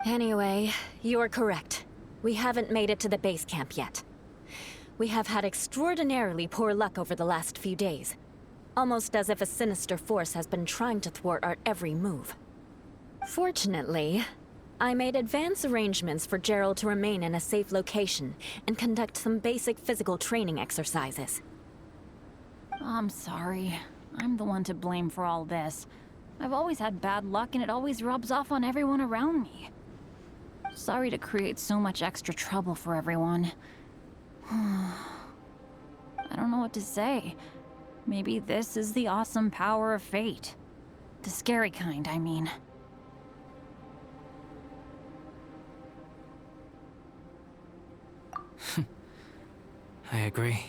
Anyway, you're correct. We haven't made it to the base camp yet. We have had extraordinarily poor luck over the last few days. Almost as if a sinister force has been trying to thwart our every move. Fortunately, I made advance arrangements for Gerald to remain in a safe location and conduct some basic physical training exercises. I'm sorry. I'm the one to blame for all this. I've always had bad luck and it always rubs off on everyone around me. Sorry to create so much extra trouble for everyone. I don't know what to say. Maybe this is the awesome power of fate. The scary kind, I mean. I agree.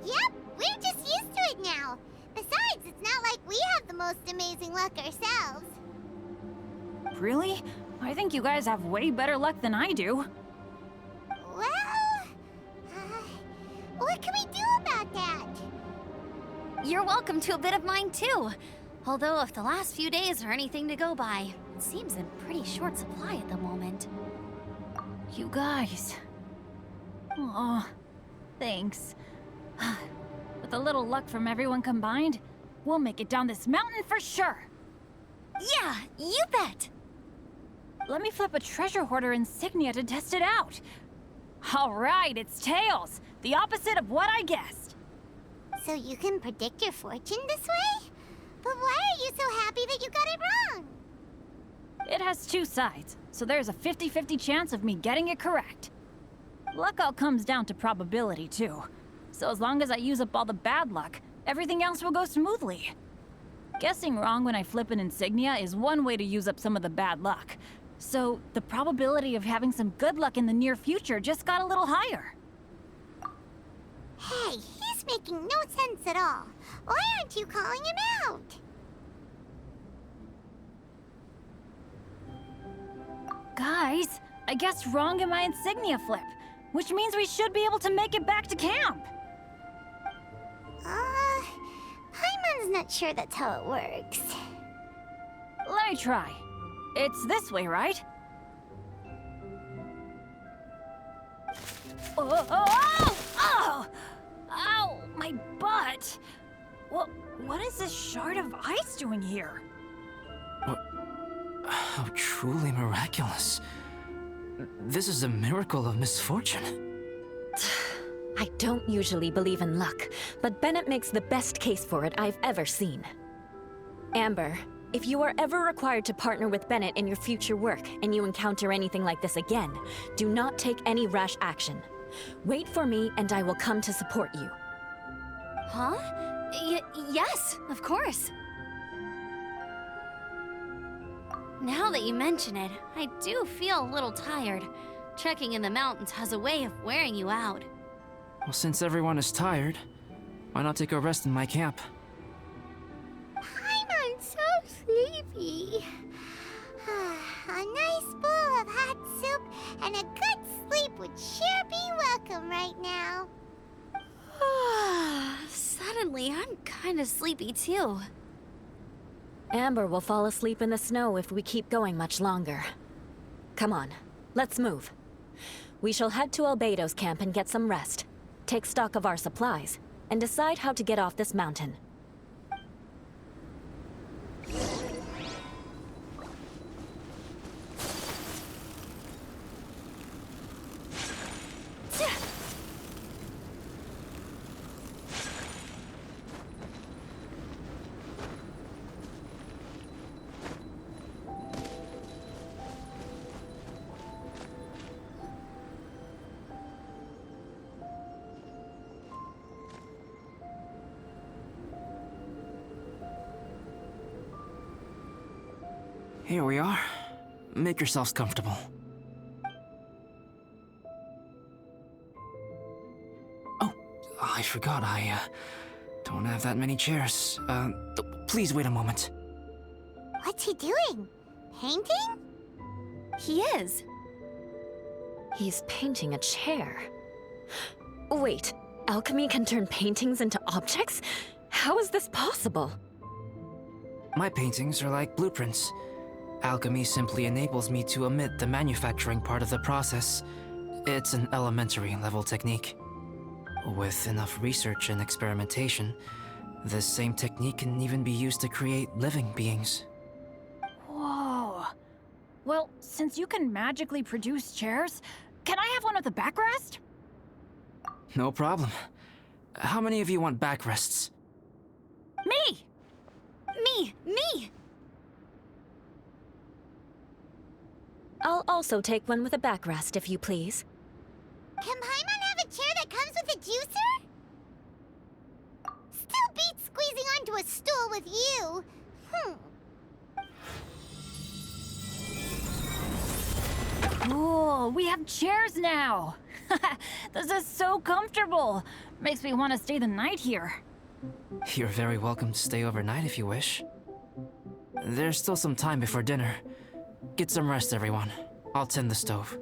Yep, we're just used to it now. Besides, it's not like we have the most amazing luck ourselves. Really? I think you guys have way better luck than I do. Well, what can we do about that? You're welcome to a bit of mine too. Although if the last few days are anything to go by, it seems in pretty short supply at the moment. You guys. Aw, thanks. With a little luck from everyone combined, we'll make it down this mountain for sure. Yeah, you bet! Let me flip a treasure hoarder insignia to test it out. All right, it's tails. The opposite of what I guessed. So you can predict your fortune this way? But why are you so happy that you got it wrong? It has two sides, so there's a 50-50 chance of me getting it correct. Luck all comes down to probability, too. So as long as I use up all the bad luck, everything else will go smoothly. Guessing wrong when I flip an insignia is one way to use up some of the bad luck. So the probability of having some good luck in the near future just got a little higher. Hey, he's making no sense at all. Why aren't you calling him out? Guys, I guessed wrong in my insignia flip, which means we should be able to make it back to camp. Paimon's not sure that's how it works. Let me try. It's this way, right? Oh! Ow, my butt! What is this shard of ice doing here? How truly miraculous. This is a miracle of misfortune. I don't usually believe in luck, but Bennett makes the best case for it I've ever seen. Amber, if you are ever required to partner with Bennett in your future work and you encounter anything like this again, do not take any rash action. Wait for me and I will come to support you. Huh? Yes, of course. Now that you mention it, I do feel a little tired. Trekking in the mountains has a way of wearing you out. Well, since everyone is tired, why not take a rest in my camp? Paimon's so sleepy. A nice bowl of hot soup and a good sleep would sure be welcome right now. Suddenly, I'm kind of sleepy too. Amber will fall asleep in the snow if we keep going much longer. Come on, let's move. We shall head to Albedo's camp and get some rest, take stock of our supplies, and decide how to get off this mountain. Here we are. Make yourselves comfortable. Oh, I forgot I don't have that many chairs. Please wait a moment. What's he doing? Painting? He is. He's painting a chair. Wait, alchemy can turn paintings into objects? How is this possible? My paintings are like blueprints. Alchemy simply enables me to omit the manufacturing part of the process. It's an elementary level technique. With enough research and experimentation, this same technique can even be used to create living beings. Whoa. Well, since you can magically produce chairs, can I have one with a backrest? No problem. How many of you want backrests? Me! Me! I'll also take one with a backrest, if you please. Can Paimon have a chair that comes with a juicer? Still beats squeezing onto a stool with you. Cool, we have chairs now! This is so comfortable! Makes me want to stay the night here. You're very welcome to stay overnight if you wish. There's still some time before dinner. Get some rest, everyone. I'll tend the stove.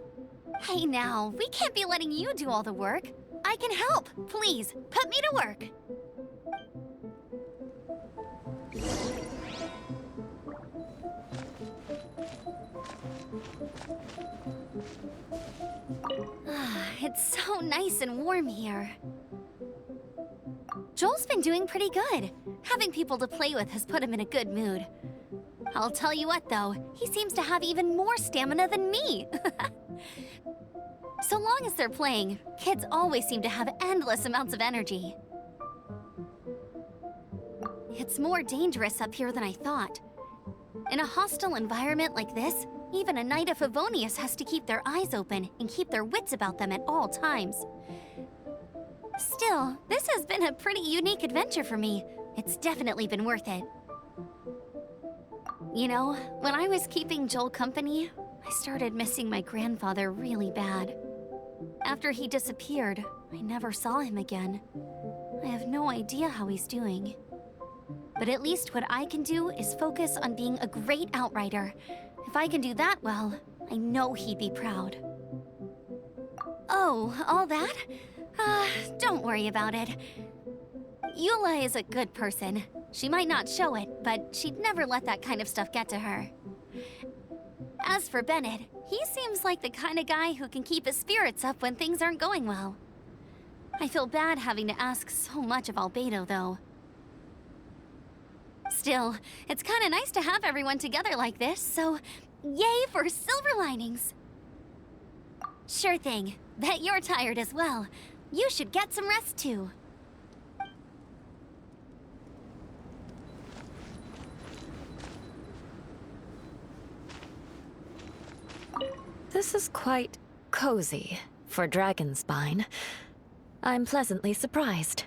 Hey now, we can't be letting you do all the work. I can help. Please, put me to work. It's so nice and warm here. Joel's been doing pretty good. Having people to play with has put him in a good mood. I'll tell you what, though, he seems to have even more stamina than me. So long as they're playing, kids always seem to have endless amounts of energy. It's more dangerous up here than I thought. In a hostile environment like this, even a Knight of Favonius has to keep their eyes open and keep their wits about them at all times. Still, this has been a pretty unique adventure for me. It's definitely been worth it. You know, when I was keeping Joel company, I started missing my grandfather really bad. After he disappeared, I never saw him again. I have no idea how he's doing. But at least what I can do is focus on being a great outrider. If I can do that well, I know he'd be proud. Oh, all that? Don't worry about it. Eula is a good person. She might not show it, but she'd never let that kind of stuff get to her. As for Bennett, he seems like the kind of guy who can keep his spirits up when things aren't going well. I feel bad having to ask so much of Albedo, though. Still, it's kind of nice to have everyone together like this, so yay for silver linings! Sure thing. Bet you're tired as well. You should get some rest, too. This is quite cozy for Dragonspine. I'm pleasantly surprised.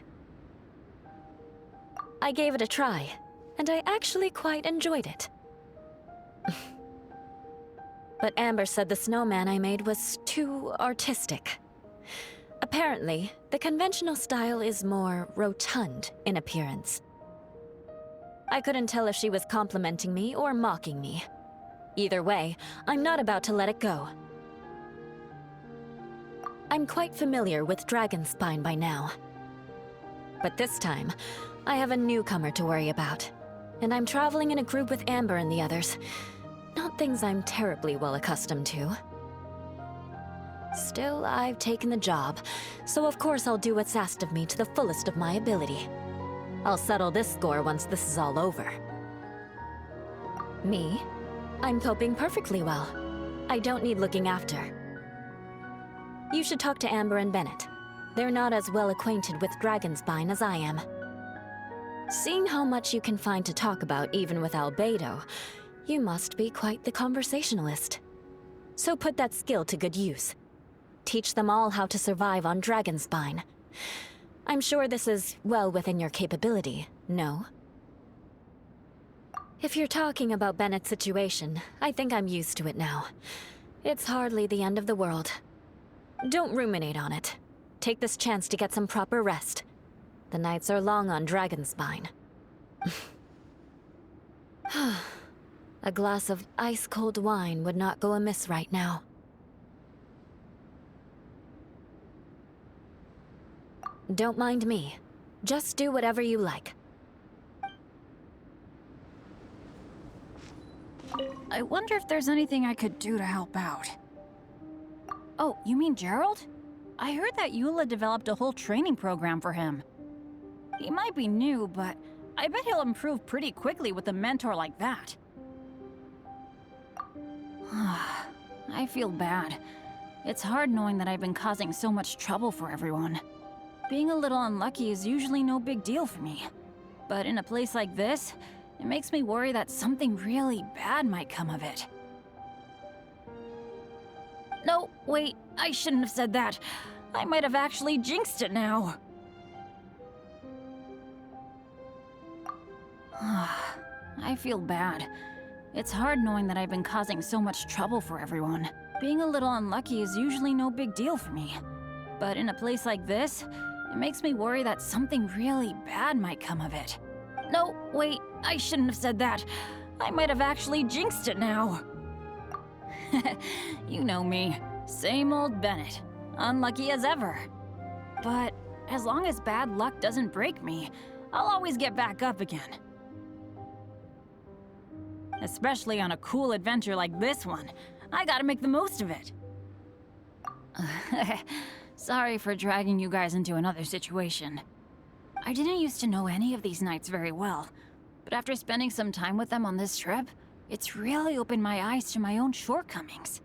I gave it a try, and I actually quite enjoyed it. But Amber said the snowman I made was too artistic. Apparently, the conventional style is more rotund in appearance. I couldn't tell if she was complimenting me or mocking me. Either way, I'm not about to let it go. I'm quite familiar with Dragonspine by now. But this time, I have a newcomer to worry about. And I'm traveling in a group with Amber and the others. Not things I'm terribly well accustomed to. Still, I've taken the job, so of course I'll do what's asked of me to the fullest of my ability. I'll settle this score once this is all over. Me? I'm coping perfectly well. I don't need looking after. You should talk to Amber and Bennett. They're not as well acquainted with Dragonspine as I am. Seeing how much you can find to talk about even with Albedo, you must be quite the conversationalist. So put that skill to good use. Teach them all how to survive on Dragonspine. I'm sure this is well within your capability, no? If you're talking about Bennett's situation, I think I'm used to it now. It's hardly the end of the world. Don't ruminate on it. Take this chance to get some proper rest. The nights are long on Dragonspine. A glass of ice-cold wine would not go amiss right now. Don't mind me. Just do whatever you like. I wonder if there's anything I could do to help out. Oh, you mean Gerald? I heard that Eula developed a whole training program for him. He might be new, but I bet he'll improve pretty quickly with a mentor like that. I feel bad. It's hard knowing that I've been causing so much trouble for everyone. Being a little unlucky is usually no big deal for me. But in a place like this, it makes me worry that something really bad might come of it. No, wait, I shouldn't have said that. I might have actually jinxed it now. I feel bad. It's hard knowing that I've been causing so much trouble for everyone. Being a little unlucky is usually no big deal for me. But in a place like this, it makes me worry that something really bad might come of it. No, wait, I shouldn't have said that. I might have actually jinxed it now. You know me. Same old Bennett. Unlucky as ever. But as long as bad luck doesn't break me, I'll always get back up again. Especially on a cool adventure like this one. I gotta make the most of it. Sorry for dragging you guys into another situation. I didn't used to know any of these knights very well, but after spending some time with them on this trip, it's really opened my eyes to my own shortcomings.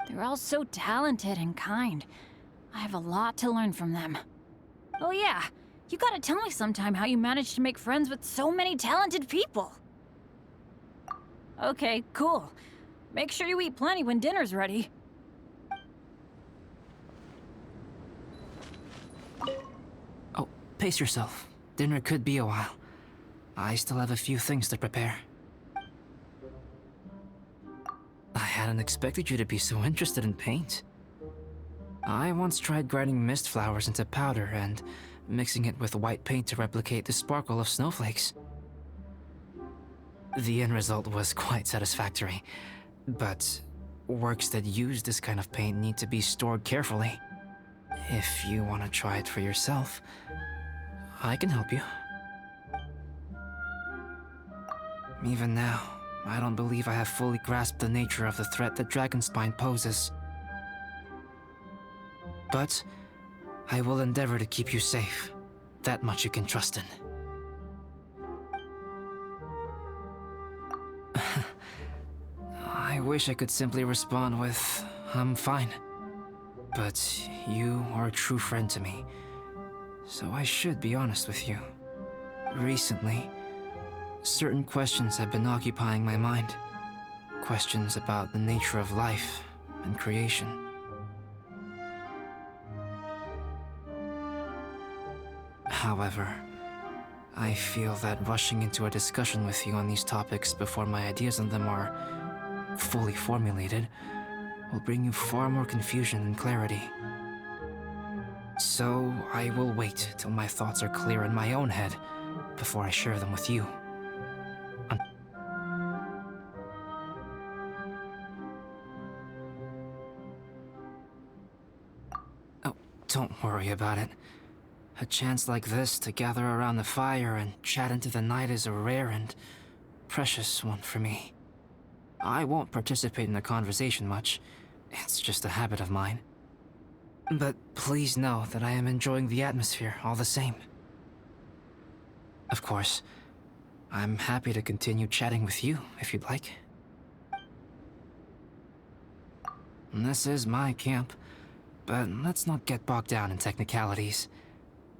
They're all so talented and kind. I have a lot to learn from them. Oh yeah, you gotta tell me sometime how you managed to make friends with so many talented people. Okay, cool. Make sure you eat plenty when dinner's ready. Oh, pace yourself. Dinner could be a while. I still have a few things to prepare. I hadn't expected you to be so interested in paint. I once tried grinding mist flowers into powder and mixing it with white paint to replicate the sparkle of snowflakes. The end result was quite satisfactory, but works that use this kind of paint need to be stored carefully. If you want to try it for yourself, I can help you. Even now, I don't believe I have fully grasped the nature of the threat that Dragonspine poses. But I will endeavor to keep you safe. That much you can trust in. I wish I could simply respond with, I'm fine. But you are a true friend to me, so I should be honest with you. Recently, certain questions have been occupying my mind. Questions about the nature of life and creation. However, I feel that rushing into a discussion with you on these topics before my ideas on them are fully formulated will bring you far more confusion than clarity. So I will wait till my thoughts are clear in my own head before I share them with you. Oh, don't worry about it. A chance like this to gather around the fire and chat into the night is a rare and precious one for me. I won't participate in the conversation much. It's just a habit of mine. But please know that I am enjoying the atmosphere all the same. Of course, I'm happy to continue chatting with you if you'd like. This is my camp, but let's not get bogged down in technicalities.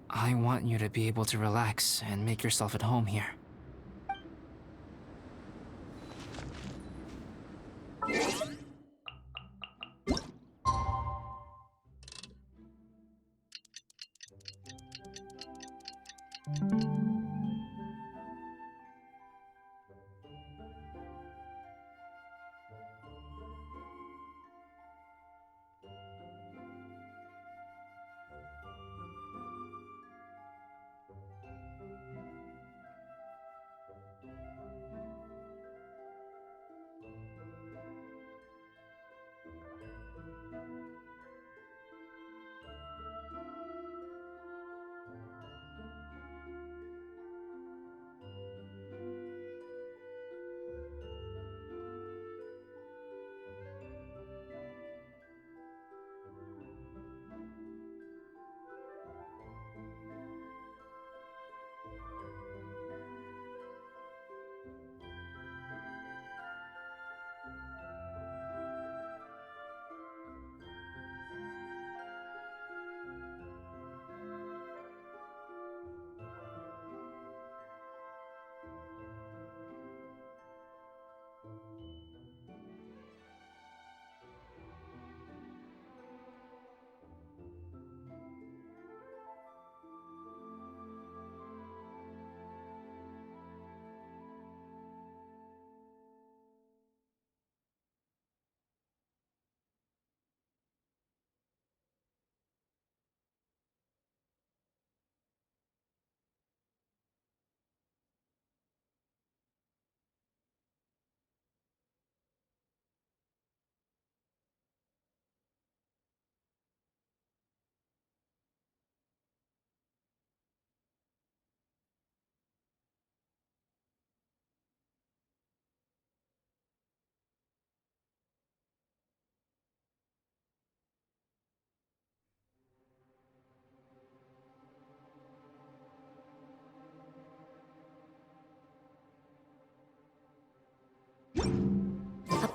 I want you to be able to relax and make yourself at home here.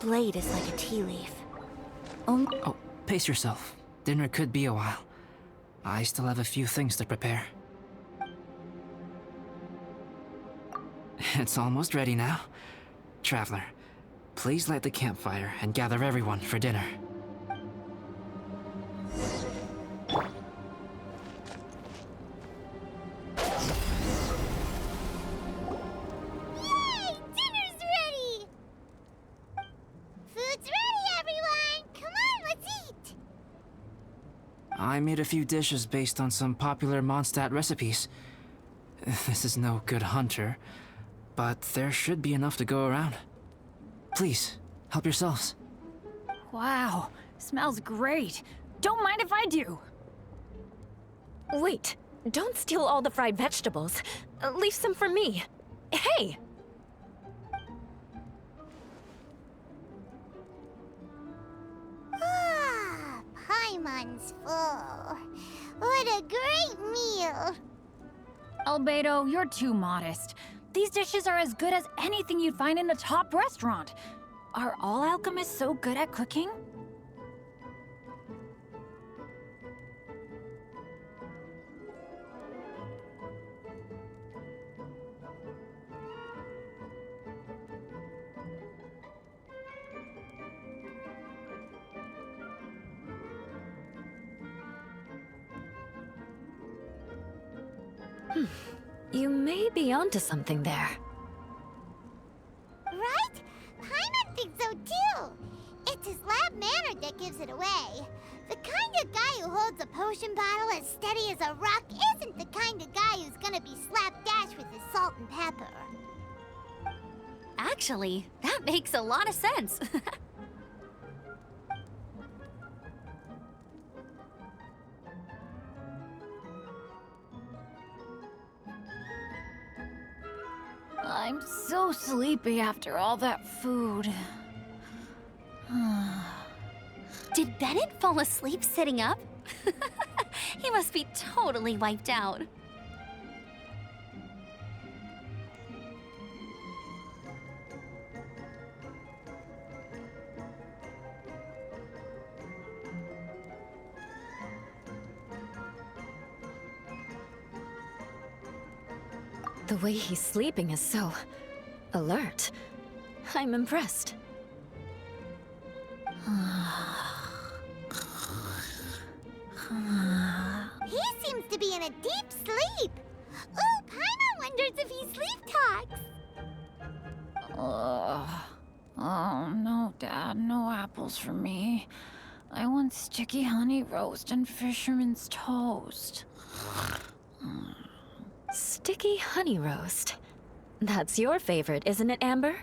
blade is like a tea leaf. Oh, pace yourself. Dinner could be a while. I still have a few things to prepare. It's almost ready now. Traveler, please light the campfire and gather everyone for dinner. Yay! Dinner's ready! Food's ready, everyone! Come on, let's eat! I made a few dishes based on some popular Mondstadt recipes. This is no good hunter, but there should be enough to go around. Please, help yourselves. Wow, smells great. Don't mind if I do. Wait, don't steal all the fried vegetables. Leave some for me. Hey! Ah, Paimon's full. What a great meal! Albedo, you're too modest. These dishes are as good as anything you'd find in a top restaurant. Are all alchemists so good at cooking? You may be onto something there. Right? Paimon thinks so too! It's his lab manner that gives it away. The kind of guy who holds a potion bottle as steady as a rock isn't the kind of guy who's gonna be slapdash with his salt and pepper. Actually, that makes a lot of sense. I'm so sleepy after all that food. Did Bennett fall asleep sitting up? He must be totally wiped out. The way he's sleeping is so alert. I'm impressed. He seems to be in a deep sleep. Ooh, Paimon wonders if he sleep talks. Oh, no, Dad, no apples for me. I want sticky honey roast and fisherman's toast. Sticky honey roast. That's your favorite, isn't it, Amber?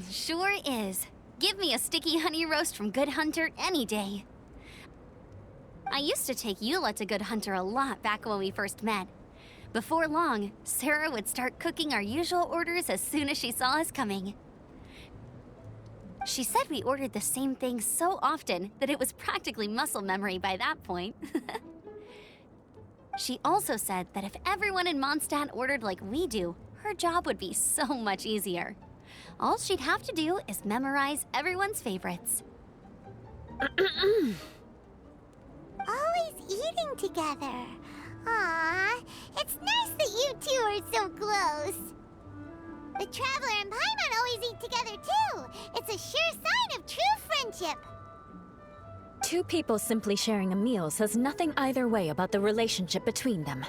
Sure is. Give me a sticky honey roast from Good Hunter any day. I used to take Eula to Good Hunter a lot back when we first met. Before long, Sarah would start cooking our usual orders as soon as she saw us coming. She said we ordered the same thing so often that it was practically muscle memory by that point. She also said that if everyone in Mondstadt ordered like we do, her job would be so much easier. All she'd have to do is memorize everyone's favorites. Always eating together. Aww, it's nice that you two are so close. The Traveler and Paimon always eat together too. It's a sure sign of true friendship. Two people simply sharing a meal says nothing either way about the relationship between them.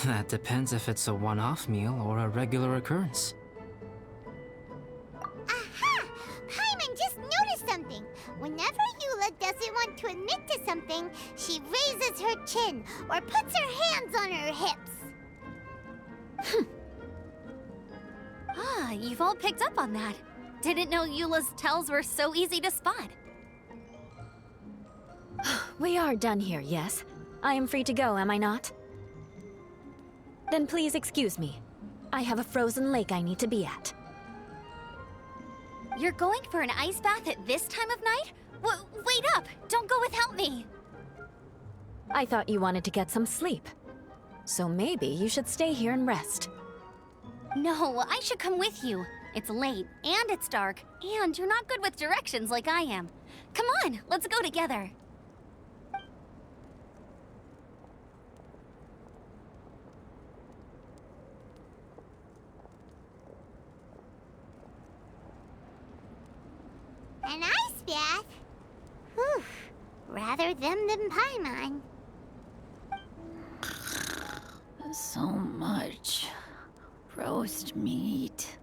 That depends if it's a one-off meal or a regular occurrence. Aha! Paimon just noticed something. Whenever Eula doesn't want to admit to something, she raises her chin or puts her hands on her hips. You've all picked up on that. Didn't know Eula's tells were so easy to spot. We are done here, yes? I am free to go, am I not? Then please excuse me. I have a frozen lake I need to be at. You're going for an ice bath at this time of night? Wait up! Don't go without me! I thought you wanted to get some sleep. So maybe you should stay here and rest. No, I should come with you. It's late, and it's dark, and you're not good with directions like I am. Come on, let's go together. An ice bath? Whew. Rather them than Paimon. So much roast meat.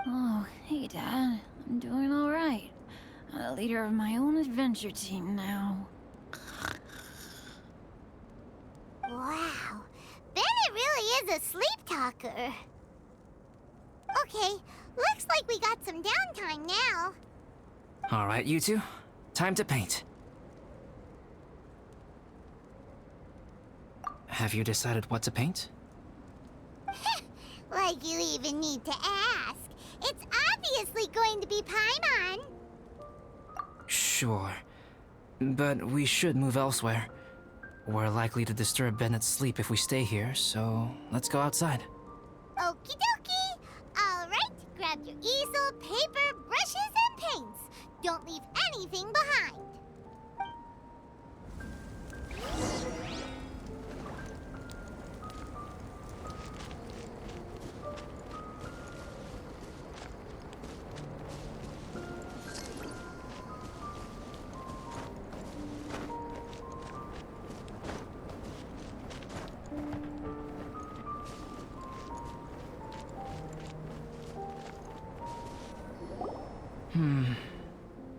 Oh, hey, Dad. I'm doing all right. I'm a leader of my own adventure team now. Wow. Bennett really is a sleep talker. Okay, looks like we got some downtime now. Alright, you two. Time to paint. Have you decided what to paint? Like you even need to ask. It's obviously going to be Paimon. Sure. But we should move elsewhere. We're likely to disturb Bennett's sleep if we stay here, so let's go outside. Okie dokie. All right, grab your easel, paper, brushes, and paints. Don't leave anything behind.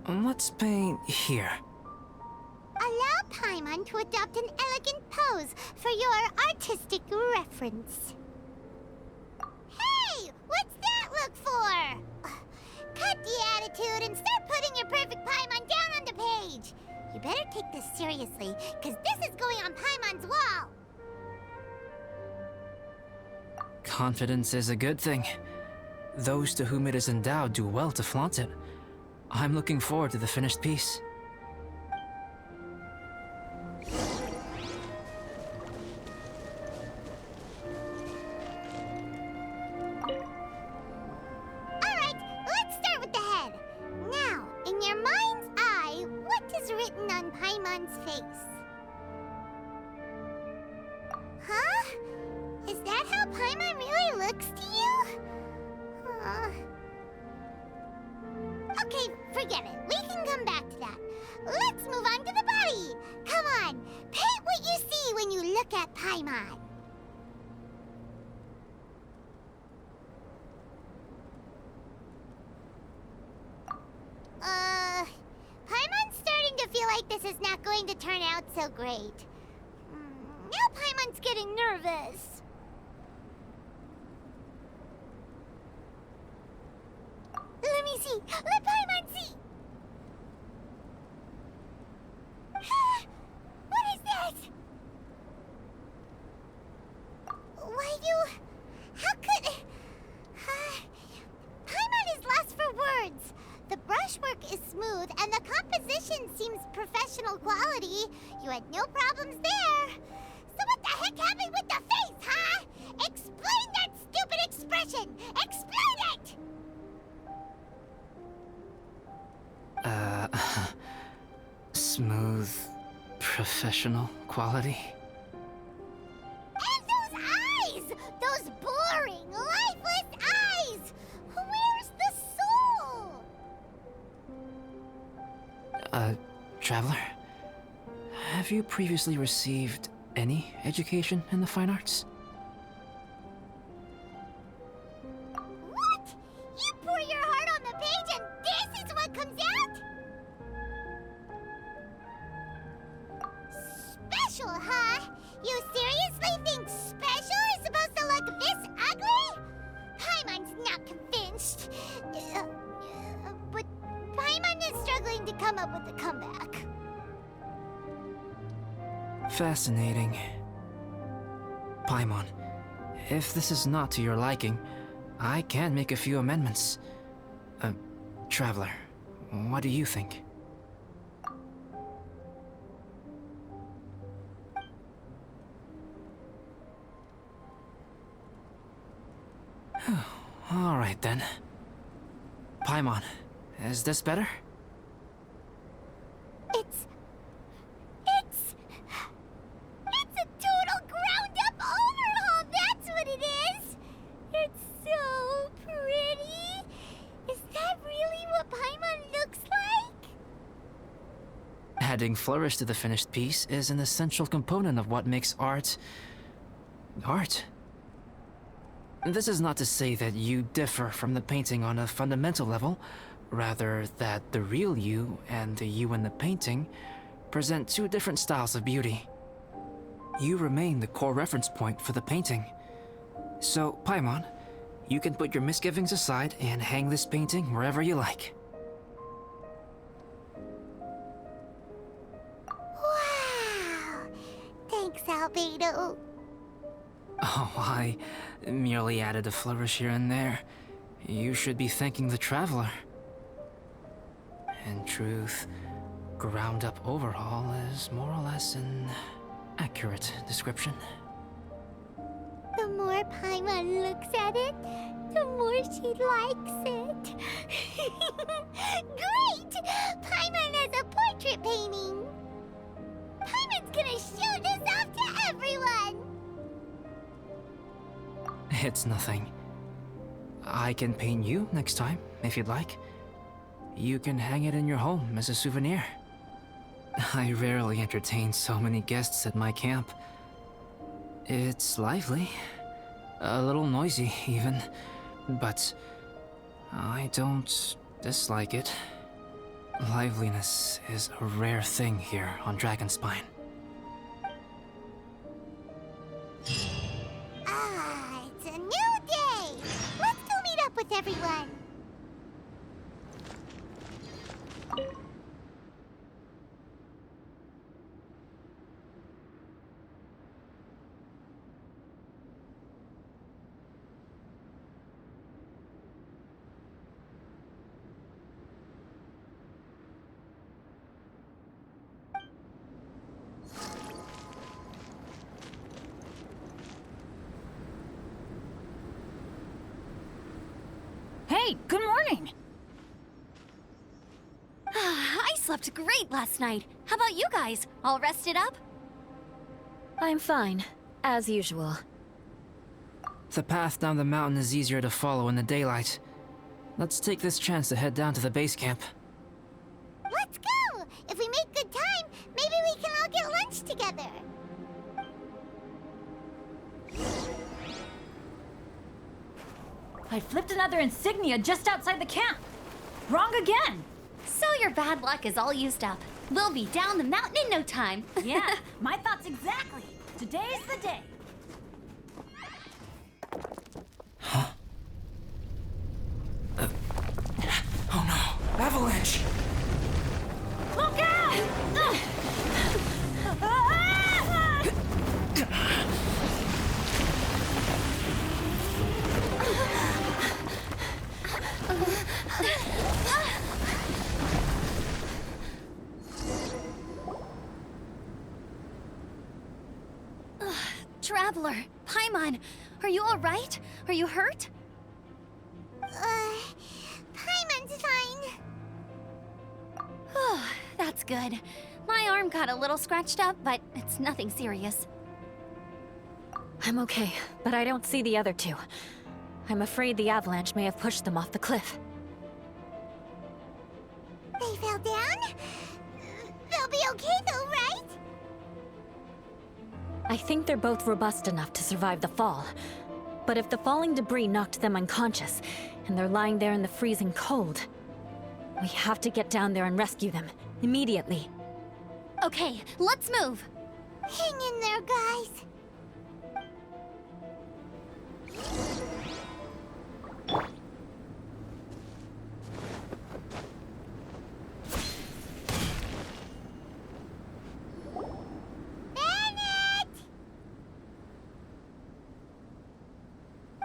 Let's paint here. Allow Paimon to adopt an elegant pose for your artistic reference. Hey! What's that look for? Cut the attitude and start putting your perfect Paimon down on the page. You better take this seriously, because this is going on Paimon's wall. Confidence is a good thing. Those to whom it is endowed do well to flaunt it. I'm looking forward to the finished piece. Alright, let's start with the head. Now, in your mind's eye, what is written on Paimon's face? Huh? Is that how Paimon really looks to you? Okay, forget it. We can come back to that. Let's move on to the body. Come on, paint what you see when you look at Paimon. Paimon's starting to feel like this is not going to turn out so great. Now Paimon's getting nervous. Let me see. Let Paimon see. What is that? How could... Paimon is lost for words. The brushwork is smooth, and the composition seems professional quality. You had no problems there. So what the heck happened with the face, huh? Explain that stupid expression! Explain it! Smooth, professional quality. And those eyes! Those boring, lifeless eyes! Where's the soul? Traveler? have you previously received any education in the fine arts? What? You pour your heart on the page and this is what comes out? Special, huh? You seriously think special is supposed to look this ugly? Paimon's not convinced. But Paimon is struggling to come up with a comeback. Fascinating. Paimon, if this is not to your liking, I can make a few amendments. Traveler, what do you think? All right then. Paimon, is this better? It's a total ground-up overhaul, that's what it is! It's so pretty! Is that really what Paimon looks like? Adding flourish to the finished piece is an essential component of what makes art... art. This is not to say that you differ from the painting on a fundamental level, rather that the real you and the you in the painting present two different styles of beauty. You remain the core reference point for the painting. So, Paimon, you can put your misgivings aside and hang this painting wherever you like. Wow! Thanks, Albedo. Oh, I merely added a flourish here and there. You should be thanking the Traveler. In truth, ground-up overhaul is more or less an accurate description. The more Paimon looks at it, the more she likes it. Great! Paimon has a portrait painting! Paimon's gonna show this off to everyone! It's nothing. I can paint you next time, if you'd like. You can hang it in your home as a souvenir. I rarely entertain so many guests at my camp. It's lively. A little noisy, even. But I don't dislike it. Liveliness is a rare thing here on Dragonspine. It's a new day! Let's go meet up with everyone! Hey, good morning! I slept great last night. How about you guys? All rested up? I'm fine, as usual. The path down the mountain is easier to follow in the daylight. Let's take this chance to head down to the base camp. Let's go! If we make good time, maybe we can all get lunch together. I flipped another insignia just outside the camp. Wrong again! So your bad luck is all used up. We'll be down the mountain in no time. Yeah, my thoughts exactly. Today's the day. Oh no! Avalanche! Look out! Traveler, Paimon, are you all right? Are you hurt? Paimon's fine. Oh, that's good. My arm got a little scratched up, but it's nothing serious. I'm okay, but I don't see the other two. I'm afraid the avalanche may have pushed them off the cliff. They fell down? They'll be okay though, right? I think they're both robust enough to survive the fall. But if the falling debris knocked them unconscious, and they're lying there in the freezing cold, we have to get down there and rescue them, immediately. Okay, let's move. Hang in there, guys.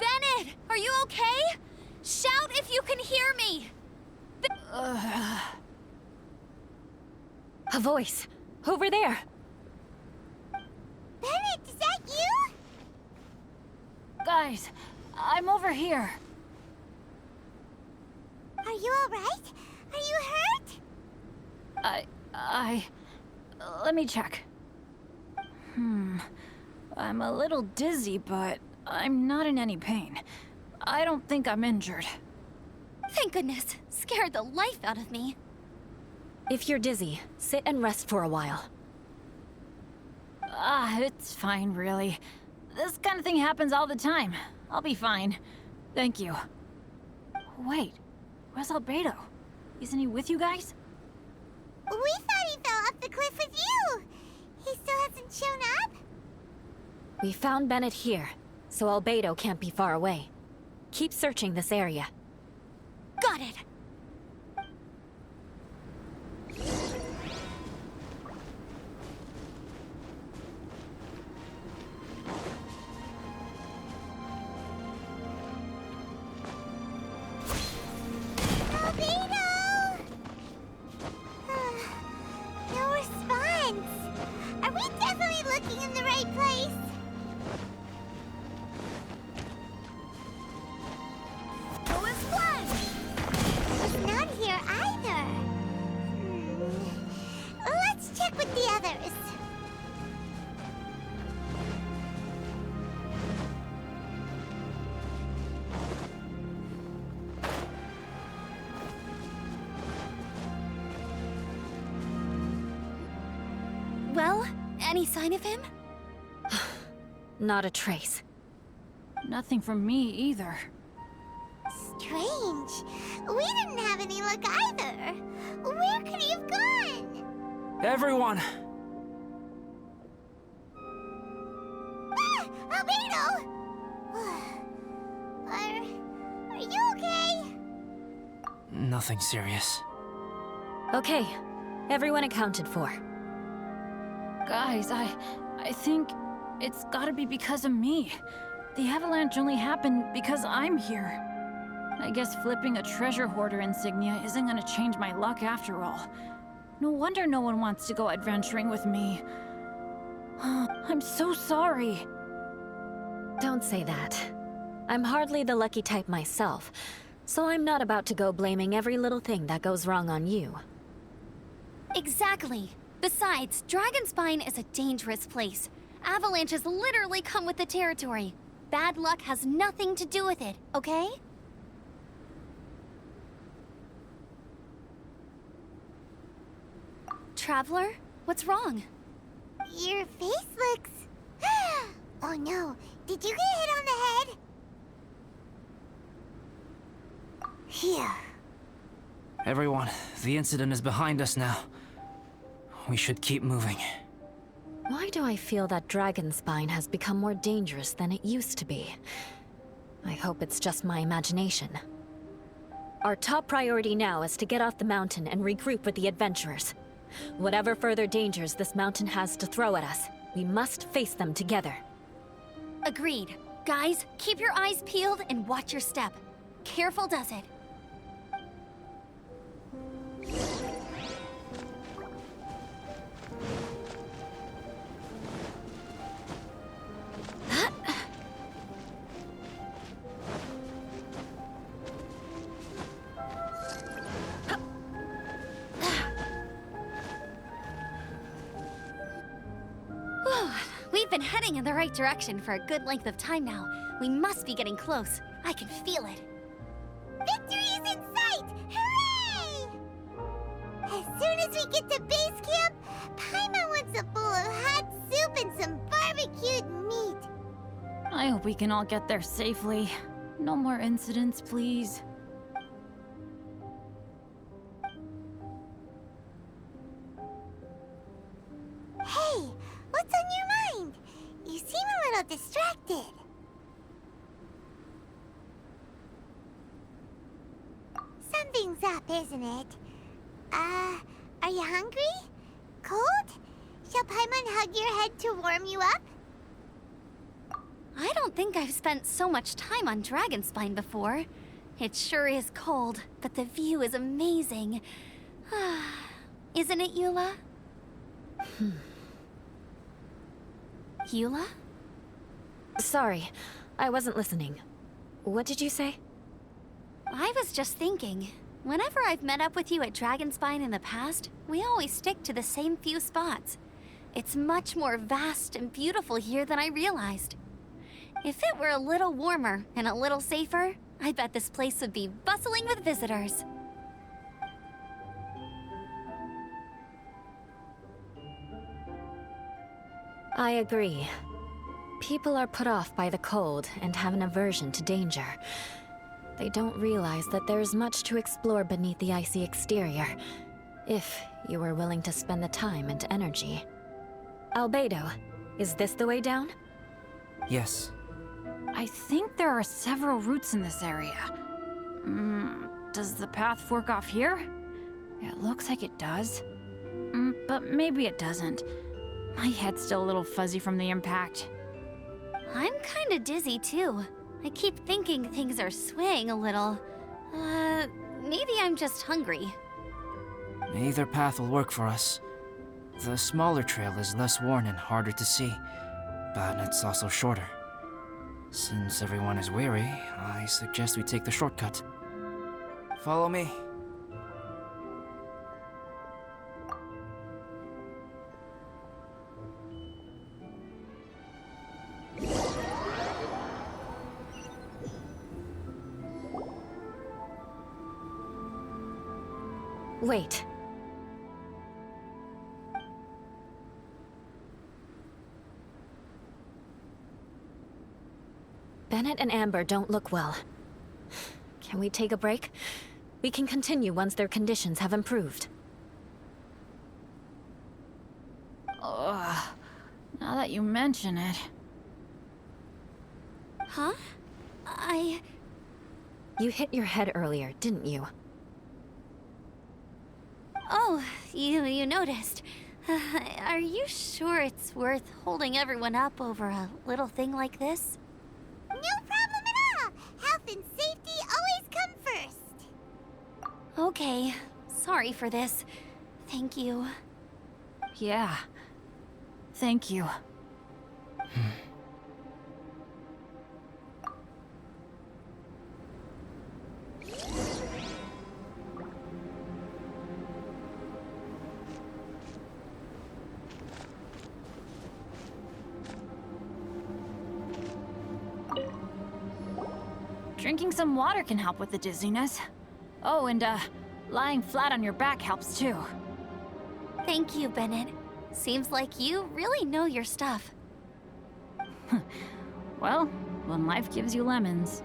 Bennett, are you okay? Shout if you can hear me. A voice! Over there! Bennett, is that you? Guys, I'm over here. Are you alright? Are you hurt? Let me check. I'm a little dizzy, but I'm not in any pain. I don't think I'm injured. Thank goodness. Scared the life out of me. If you're dizzy, sit and rest for a while. It's fine, really. This kind of thing happens all the time. I'll be fine. Thank you. Wait, where's Albedo? Isn't he with you guys? We thought he fell off the cliff with you. He still hasn't shown up? We found Bennett here, so Albedo can't be far away. Keep searching this area. Got it. Albedo! No response. Are we definitely looking in the right place? Who is one? He's not here either. Let's check with the others. Well, any sign of him? Not a trace. Nothing from me either. Strange. We didn't have any luck either. Where could he have gone? Everyone! Ah! Albedo! Are you okay? Nothing serious. Okay, everyone accounted for. Guys, I think it's gotta be because of me. The avalanche only happened because I'm here. I guess flipping a treasure hoarder insignia isn't gonna change my luck after all. No wonder no one wants to go adventuring with me. I'm so sorry. Don't say that. I'm hardly the lucky type myself, so I'm not about to go blaming every little thing that goes wrong on you. Exactly. Besides, Dragonspine is a dangerous place. Avalanches literally come with the territory. Bad luck has nothing to do with it, okay? Traveler, what's wrong? Your face looks... Oh no, did you get hit on the head? Phew. Everyone, the incident is behind us now. We should keep moving. Why do I feel that Dragonspine has become more dangerous than it used to be? I hope it's just my imagination. Our top priority now is to get off the mountain and regroup with the adventurers. Whatever further dangers this mountain has to throw at us, we must face them together. Agreed. Guys, keep your eyes peeled and watch your step. Careful does it. We've been heading in the right direction for a good length of time now. We must be getting close. I can feel it. Victory is in sight! Hooray! As soon as we get to base camp, Paimon wants a bowl of hot soup and some barbecue. I hope we can all get there safely. No more incidents, please. Hey, what's on your mind? You seem a little distracted. Something's up, isn't it? Are you hungry? Cold? Shall Paimon hug your head to warm you up? I don't think I've spent so much time on Dragonspine before. It sure is cold, but the view is amazing. Isn't it, Eula? Eula? Sorry, I wasn't listening. What did you say? I was just thinking, whenever I've met up with you at Dragonspine in the past, we always stick to the same few spots. It's much more vast and beautiful here than I realized. If it were a little warmer and a little safer, I bet this place would be bustling with visitors. I agree. People are put off by the cold and have an aversion to danger. They don't realize that there's much to explore beneath the icy exterior, if you were willing to spend the time and energy. Albedo, is this the way down? Yes. I think there are several routes in this area. Does the path fork off here? It looks like it does. But maybe it doesn't. My head's still a little fuzzy from the impact. I'm kinda dizzy too. I keep thinking things are swaying a little. Maybe I'm just hungry. Either path will work for us. The smaller trail is less worn and harder to see, but it's also shorter. Since everyone is weary, I suggest we take the shortcut. Follow me. Wait. Bennett and Amber don't look well. Can we take a break? We can continue once their conditions have improved. Ugh. Now that you mention it. Huh? You hit your head earlier, didn't you? Oh, you noticed. Are you sure it's worth holding everyone up over a little thing like this? No problem at all! Health and safety always come first! Okay, sorry for this. Thank you. Yeah. Thank you. Drinking some water can help with the dizziness. Oh, and lying flat on your back helps too. Thank you, Bennett. Seems like you really know your stuff. Well, when life gives you lemons.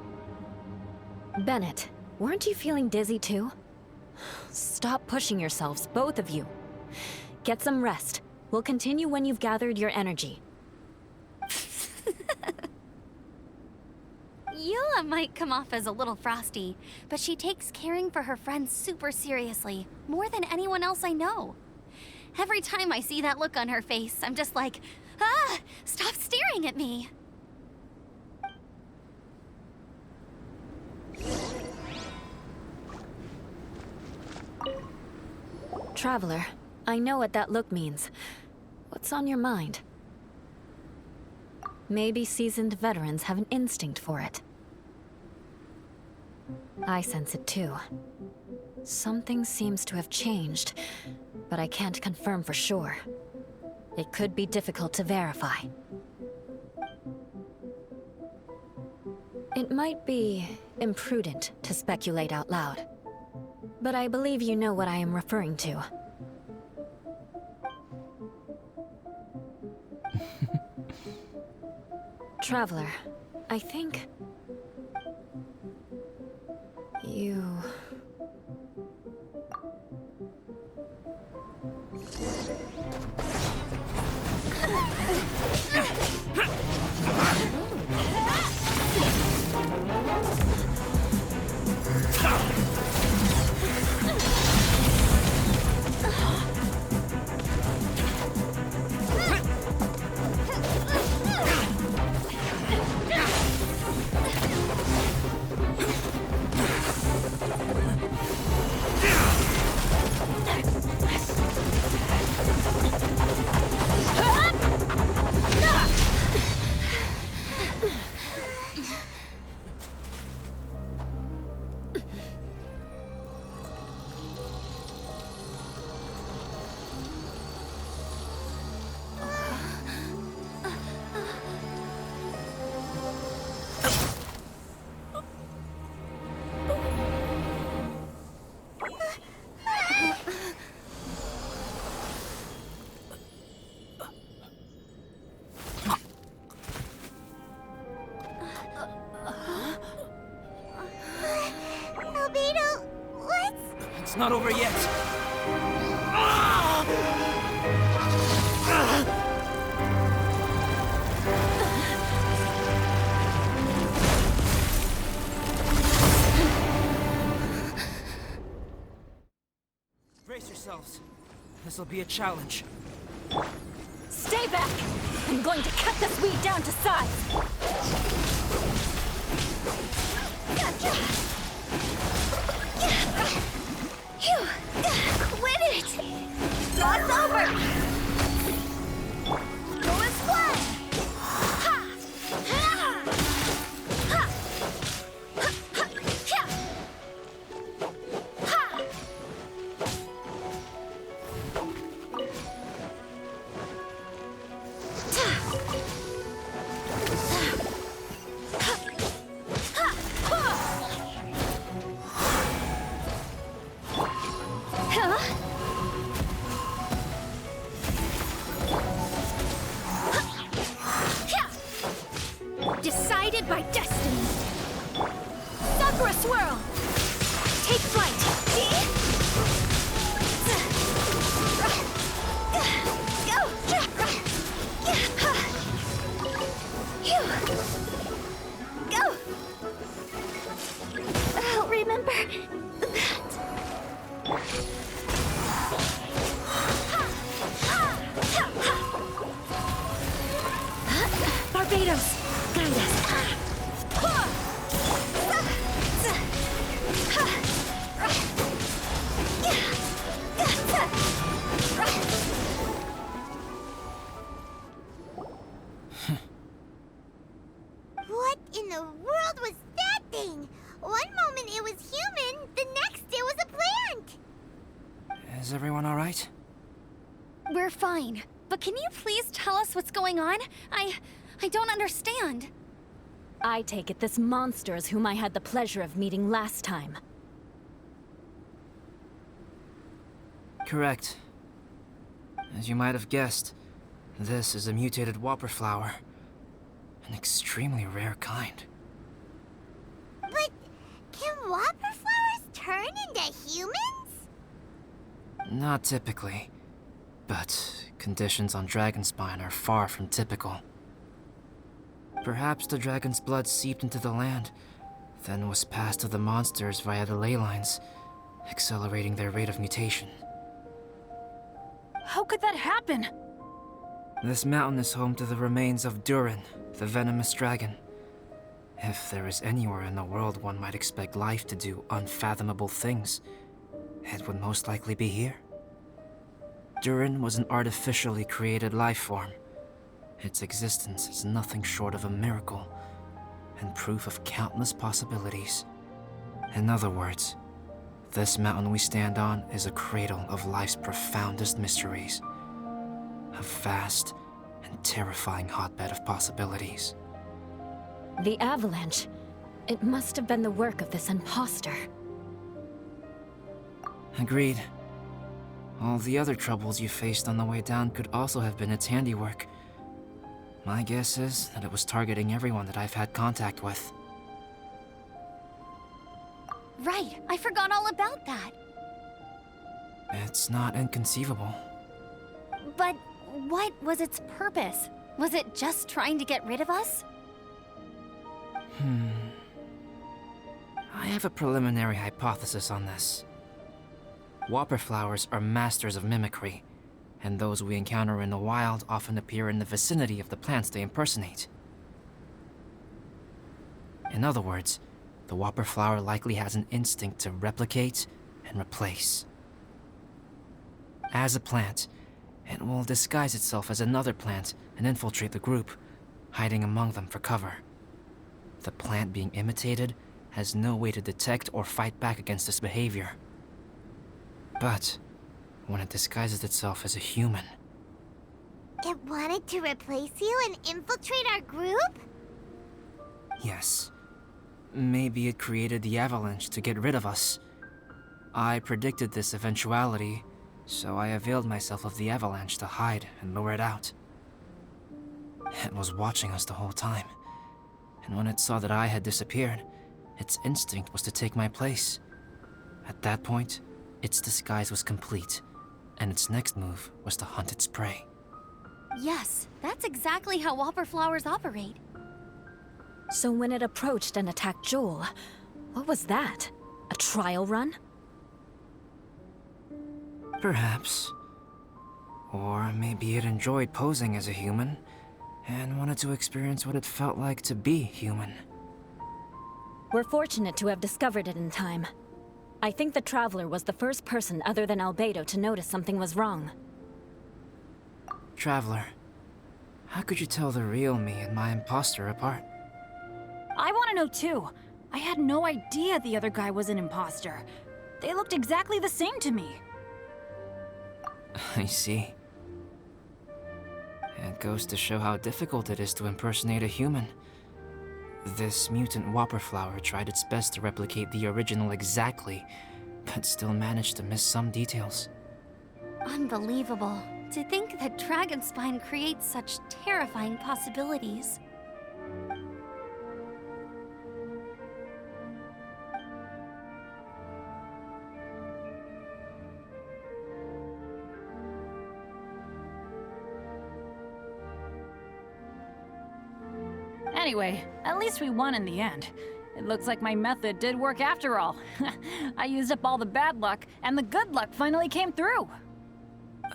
Bennett, weren't you feeling dizzy too? Stop pushing yourselves, both of you. Get some rest. We'll continue when you've gathered your energy. Eula might come off as a little frosty, but she takes caring for her friends super seriously, more than anyone else I know. Every time I see that look on her face, I'm just like, ah, stop staring at me. Traveler, I know what that look means. What's on your mind? Maybe seasoned veterans have an instinct for it. I sense it too. Something seems to have changed, but I can't confirm for sure. It could be difficult to verify. It might be imprudent to speculate out loud, but I believe you know what I am referring to. Traveler, I think... you... Albedo, what's... It's not over yet. Brace yourselves. This'll be a challenge. Stay back! I'm going to cut this weed down to size! Quit it! Cross over! Go and splat! Ha! Ha! Ha! Ha! Ha! Ha! Decided by destiny. Sakura swirl. Take flight. Go. I'll remember that. Barbados, guide us. What in the world was that thing? One moment it was human, the next it was a plant! Is everyone alright? We're fine. But can you please tell us what's going on? I don't understand. I take it this monster is whom I had the pleasure of meeting last time. Correct. As you might have guessed, this is a mutated whopper flower. An extremely rare kind. But can whopper flowers turn into humans? Not typically, but conditions on Dragonspine are far from typical. Perhaps the dragon's blood seeped into the land, then was passed to the monsters via the ley lines, accelerating their rate of mutation. How could that happen? This mountain is home to the remains of Durin, the venomous dragon. If there is anywhere in the world one might expect life to do unfathomable things, it would most likely be here. Durin was an artificially created life form. Its existence is nothing short of a miracle, and proof of countless possibilities. In other words, this mountain we stand on is a cradle of life's profoundest mysteries. A vast and terrifying hotbed of possibilities. The avalanche. It must have been the work of this imposter. Agreed. All the other troubles you faced on the way down could also have been its handiwork. My guess is that it was targeting everyone that I've had contact with. Right, I forgot all about that. It's not inconceivable. But what was its purpose? Was it just trying to get rid of us? I have a preliminary hypothesis on this. Whopper flowers are masters of mimicry, and those we encounter in the wild often appear in the vicinity of the plants they impersonate. In other words, the whopper flower likely has an instinct to replicate and replace. As a plant, it will disguise itself as another plant and infiltrate the group, hiding among them for cover. The plant being imitated has no way to detect or fight back against this behavior. But when it disguises itself as a human, It wanted to replace you and infiltrate our group? yes, maybe it created the avalanche to get rid of us. I predicted this eventuality, so I availed myself of the avalanche to hide and lure it out. It was watching us the whole time, and when it saw that I had disappeared, its instinct was to take my place. At that point, its disguise was complete, and its next move was to hunt its prey. Yes, that's exactly how whopper flowers operate. So when it approached and attacked Joel, what was that? A trial run? Perhaps. Or maybe it enjoyed posing as a human, and wanted to experience what it felt like to be human. We're fortunate to have discovered it in time. I think the Traveler was the first person other than Albedo to notice something was wrong. Traveler, how could you tell the real me and my imposter apart? I want to know too. I had no idea the other guy was an imposter. They looked exactly the same to me. I see. It goes to show how difficult it is to impersonate a human. This mutant whopper flower tried its best to replicate the original exactly, but still managed to miss some details. Unbelievable. To think that Dragonspine creates such terrifying possibilities. Anyway, at least we won in the end. It looks like my method did work after all. I used up all the bad luck, and the good luck finally came through.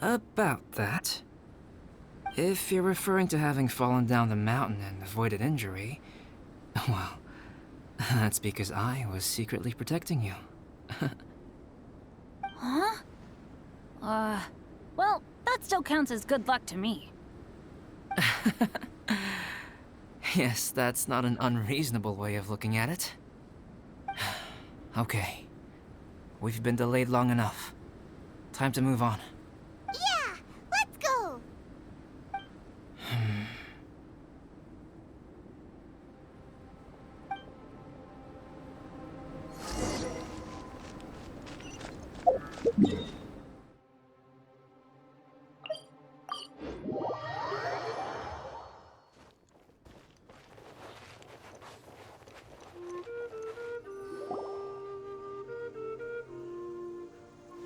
About that. If you're referring to having fallen down the mountain and avoided injury, well, that's because I was secretly protecting you. Huh? Well, that still counts as good luck to me. Yes, that's not an unreasonable way of looking at it. Okay. We've been delayed long enough. Time to move on. Yeah, let's go!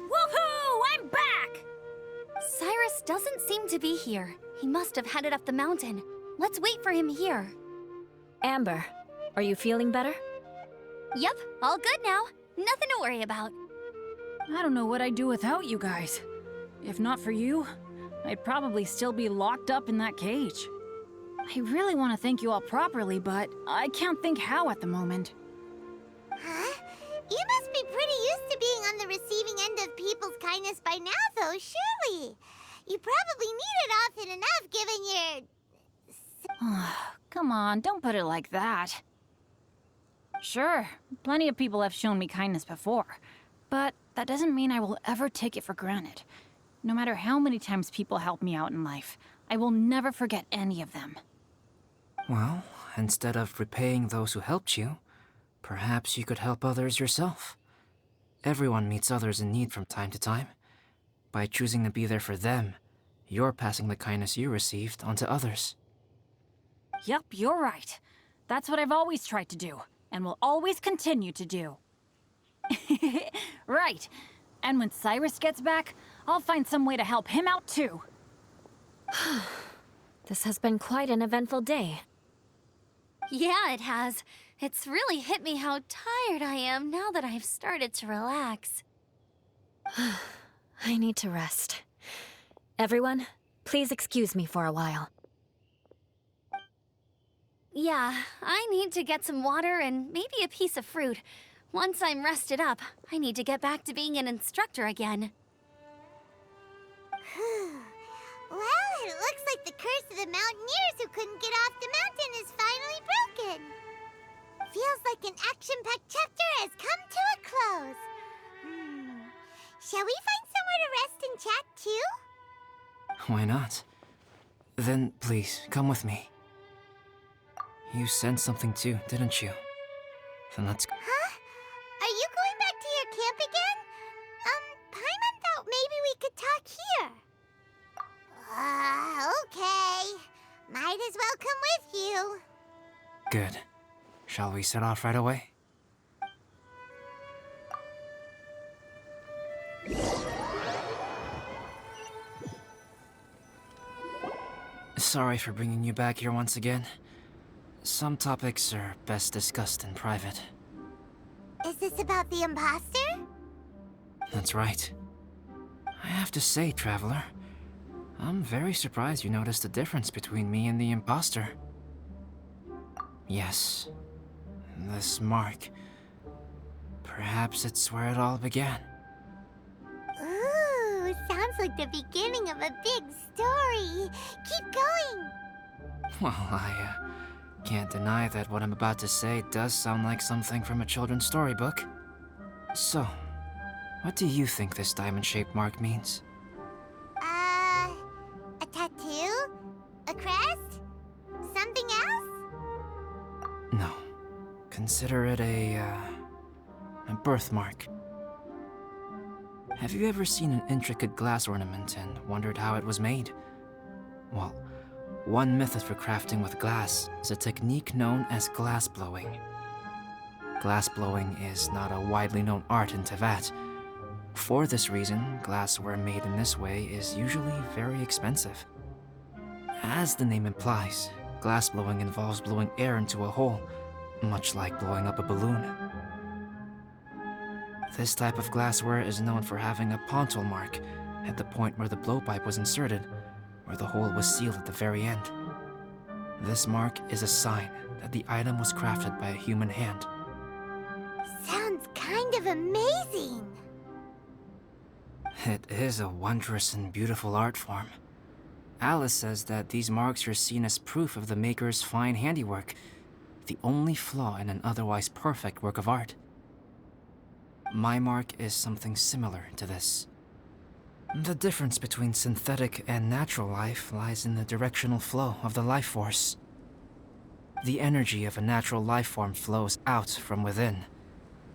Woohoo! I'm back! Cyrus doesn't seem to be here. He must have headed up the mountain. Let's wait for him here. Amber, are you feeling better? Yep, all good now. Nothing to worry about. I don't know what I'd do without you guys. If not for you, I'd probably still be locked up in that cage. I really want to thank you all properly, but I can't think how at the moment. Huh? You must be pretty used to being on the receiving end of people's kindness by now, though, surely. You probably need it often enough, given your... Come on, don't put it like that. Sure, plenty of people have shown me kindness before, but that doesn't mean I will ever take it for granted. No matter how many times people help me out in life, I will never forget any of them. Well, instead of repaying those who helped you, perhaps you could help others yourself. Everyone meets others in need from time to time. By choosing to be there for them, you're passing the kindness you received onto others. Yup, you're right. That's what I've always tried to do, and will always continue to do. Right. And when Cyrus gets back, I'll find some way to help him out too. This has been quite an eventful day. Yeah, it has. It's really hit me how tired I am now that I've started to relax. I need to rest. Everyone, please excuse me for a while. Yeah, I need to get some water and maybe a piece of fruit. Once I'm rested up, I need to get back to being an instructor again. Well, it looks like the curse of the mountaineers who couldn't get off the mountain is finally broken. Feels like an action-packed chapter has come to a close. Shall we find somewhere to rest and chat too? Why not? Then please, come with me. You sensed something too, didn't you? Then let's go. Huh? Are you going back to your camp again? Paimon thought maybe we could talk here. Okay. Might as well come with you. Good. Shall we set off right away? Sorry for bringing you back here once again. Some topics are best discussed in private. Is this about the imposter? That's right. I have to say, Traveler, I'm very surprised you noticed the difference between me and the imposter. Yes, this mark. Perhaps it's where it all began. Ooh, sounds like the beginning of a big story. Keep going. Well, I can't deny that what I'm about to say does sound like something from a children's storybook. So, what do you think this diamond-shaped mark means? A tattoo? A crest? Something else? No. Consider it a birthmark. Have you ever seen an intricate glass ornament and wondered how it was made? Well, one method for crafting with glass is a technique known as glass blowing. Glass blowing is not a widely known art in Teyvat. For this reason, glassware made in this way is usually very expensive. As the name implies, glass blowing involves blowing air into a hole, much like blowing up a balloon. This type of glassware is known for having a pontal mark at the point where the blowpipe was inserted, where the hole was sealed at the very end. This mark is a sign that the item was crafted by a human hand. Sounds kind of amazing. It is a wondrous and beautiful art form. Alice says that these marks are seen as proof of the maker's fine handiwork, the only flaw in an otherwise perfect work of art. My mark is something similar to this. The difference between synthetic and natural life lies in the directional flow of the life force. The energy of a natural life form flows out from within.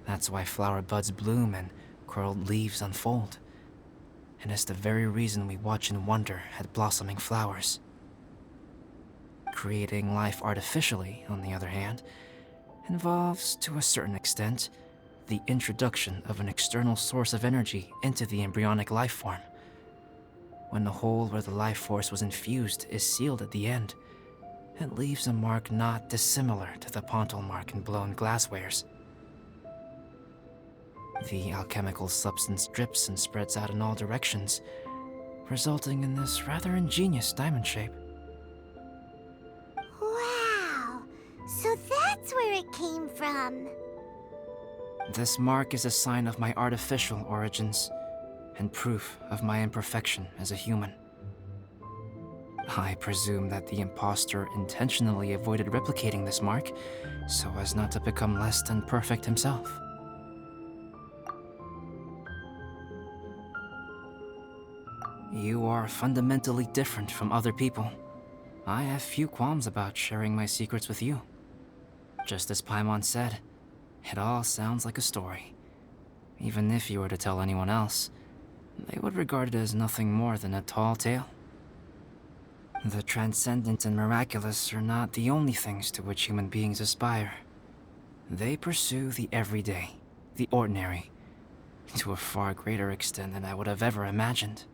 That's why flower buds bloom and curled leaves unfold. And it's the very reason we watch and wonder at blossoming flowers. Creating life artificially, on the other hand, involves, to a certain extent, the introduction of an external source of energy into the embryonic life form. When the hole where the life force was infused is sealed at the end, it leaves a mark not dissimilar to the pontal mark in blown glasswares. The alchemical substance drips and spreads out in all directions, resulting in this rather ingenious diamond shape. Wow, so that's where it came from. This mark is a sign of my artificial origins, and proof of my imperfection as a human. I presume that the imposter intentionally avoided replicating this mark, so as not to become less than perfect himself. You are fundamentally different from other people. I have few qualms about sharing my secrets with you. Just as Paimon said, it all sounds like a story. Even if you were to tell anyone else, they would regard it as nothing more than a tall tale. The transcendent and miraculous are not the only things to which human beings aspire. They pursue the everyday, the ordinary, to a far greater extent than I would have ever imagined.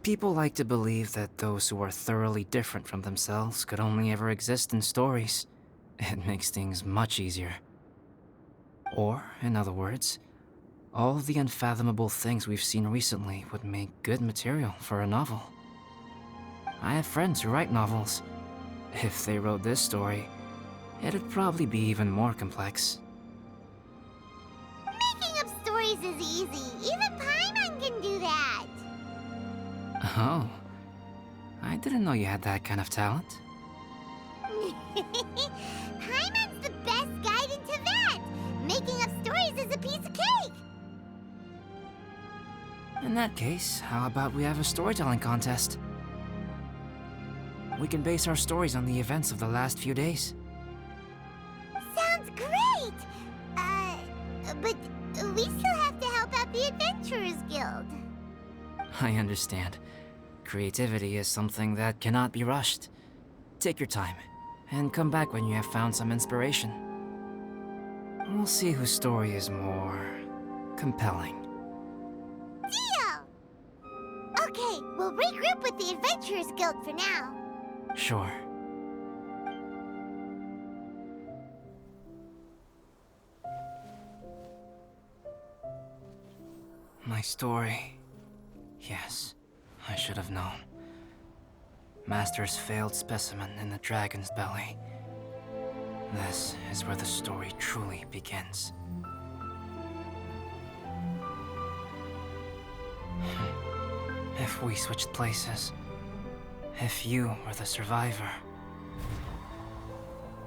People like to believe that those who are thoroughly different from themselves could only ever exist in stories. It makes things much easier. Or, in other words, all the unfathomable things we've seen recently would make good material for a novel. I have friends who write novels. If they wrote this story, it'd probably be even more complex. Making up stories is easy. Even Paimon can do that. Oh, I didn't know you had that kind of talent. Paimon's the best guide into that. Making up stories is a piece of cake. In that case, how about we have a storytelling contest? We can base our stories on the events of the last few days. Sounds great! But we still have to help out the Adventurers Guild. I understand. Creativity is something that cannot be rushed. Take your time, and come back when you have found some inspiration. We'll see whose story is more compelling. Deal! Okay, we'll regroup with the Adventurers Guild for now. Sure. My story. Yes, I should have known. Master's failed specimen in the dragon's belly. This is where the story truly begins. If we switched places, if you were the survivor,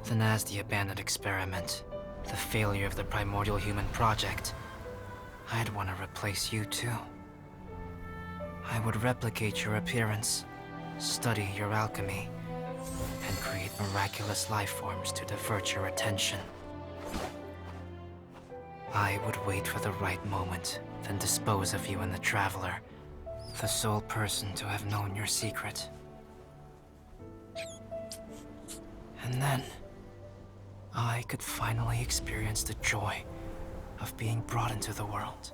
then as the abandoned experiment, the failure of the primordial human project, I'd want to replace you too. I would replicate your appearance, study your alchemy, and create miraculous life forms to divert your attention. I would wait for the right moment, then dispose of you and the Traveler, the sole person to have known your secret. And then, I could finally experience the joy of being brought into the world.